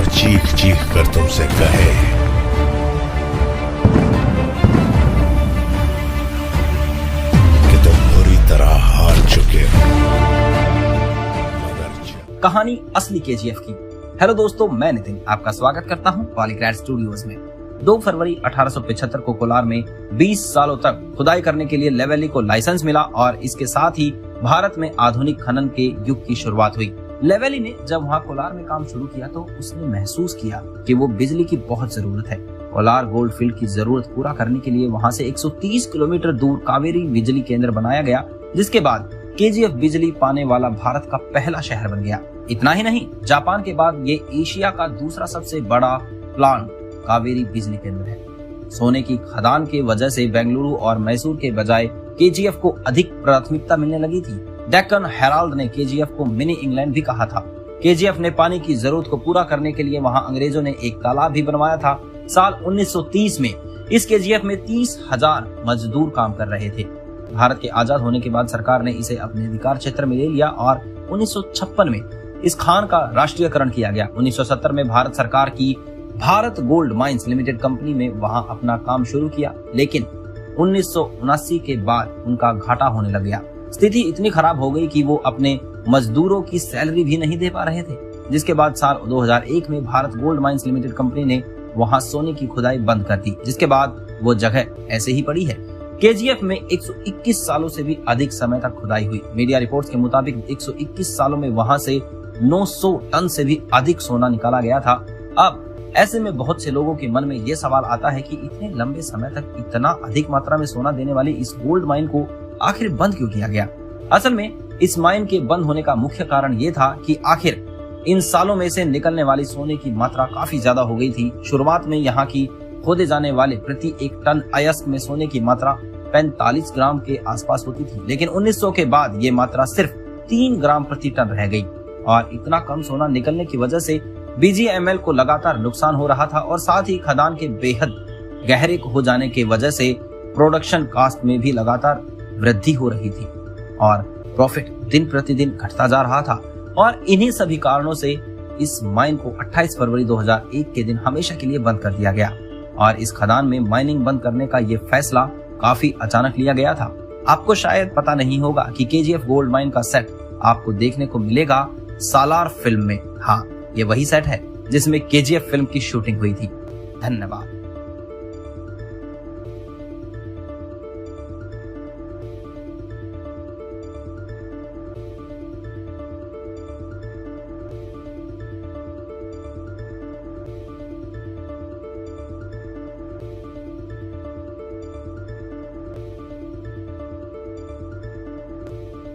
और चीख चीख कर तुमसे कहे कि तुम बुरी तरह हार चुके हो। कहानी असली केजीएफ की। हेलो दोस्तों, मैं नितिन आपका स्वागत करता हूं पॉलीग्राड स्टूडियोज में। 2 फरवरी 1875 को कोलार में 20 सालों तक खुदाई करने के लिए लेवेली को लाइसेंस मिला और इसके साथ ही भारत में आधुनिक खनन के युग की शुरुआत हुई। लेवेली ने जब वहाँ कोलार में काम शुरू किया तो उसने महसूस किया कि वो बिजली की बहुत जरूरत है। कोलार गोल्ड फील्ड की जरूरत पूरा करने के लिए वहाँ से 130 किलोमीटर दूर कावेरी बिजली केंद्र बनाया गया, जिसके बाद केजीएफ बिजली पाने वाला भारत का पहला शहर बन गया। इतना ही नहीं, जापान के बाद ये एशिया का दूसरा सबसे बड़ा प्लांट कावेरी बिजली केंद्र है। सोने की खदान के वजह से बेंगलुरु और मैसूर के बजाय केजीएफ को अधिक प्राथमिकता मिलने लगी थी। डेक्कन हेराल्ड ने केजीएफ को मिनी इंग्लैंड भी कहा था। केजीएफ ने पानी की जरूरत को पूरा करने के लिए वहां अंग्रेजों ने एक तालाब भी बनवाया था। साल 1930 में इस केजीएफ में 30,000 मजदूर काम कर रहे थे। भारत के आजाद होने के बाद सरकार ने इसे अपने अधिकार क्षेत्र में ले लिया और 1956 में इस खान का राष्ट्रीयकरण किया गया। 1970 में भारत सरकार की Bharat gold mines limited company में वहां अपना काम शुरू किया, लेकिन 1979 के बाद उनका घाटा होने लग गया। स्थिति इतनी खराब हो गई कि वो अपने मजदूरों की सैलरी भी नहीं दे पा रहे थे, जिसके बाद साल 2001 में Bharat gold mines limited company ने वहां सोने की खुदाई बंद कर दी, जिसके बाद वो जगह ऐसे ही पड़ी है। केजीएफ में 121 सालों से भी अधिक समय तक खुदाई हुई। मीडिया रिपोर्ट्स के मुताबिक 121 सालों में वहां से 900 टन से भी अधिक सोना निकाला गया था। अब ऐसे में बहुत से लोगों के मन में ये सवाल आता है कि इतने लंबे समय तक इतना अधिक मात्रा में सोना देने वाली इस गोल्ड माइन को आखिर बंद क्यों किया गया। असल में इस माइन के बंद होने का मुख्य कारण ये था कि आखिर इन सालों में से निकलने वाली सोने की मात्रा काफी ज्यादा हो गई थी। शुरुआत में यहाँ की खोदे जाने वाले प्रति 1 टन अयस्क में सोने की मात्रा 45 ग्राम के आसपास होती थी, लेकिन 1900 के बाद ये मात्रा सिर्फ 3 ग्राम प्रति टन रह गई और इतना कम सोना निकलने की वजह से बीजीएमएल को लगातार नुकसान हो रहा था और साथ ही खदान के बेहद गहरे हो जाने की वजह से प्रोडक्शन कास्ट में भी लगातार वृद्धि हो रही थी और प्रॉफिट दिन प्रतिदिन घटता जा रहा था। और इन्हीं सभी कारणों से इस माइन को 28 फरवरी 2001 के दिन हमेशा के लिए बंद कर दिया गया और इस खदान में माइनिंग बंद करने का ये फैसला काफी अचानक लिया गया था। आपको शायद पता नहीं होगा कि केजीएफ गोल्ड माइन का सेट आपको देखने को मिलेगा सालार फिल्म में। हाँ, ये वही सेट है जिसमें केजीएफ फिल्म की शूटिंग हुई थी। धन्यवाद।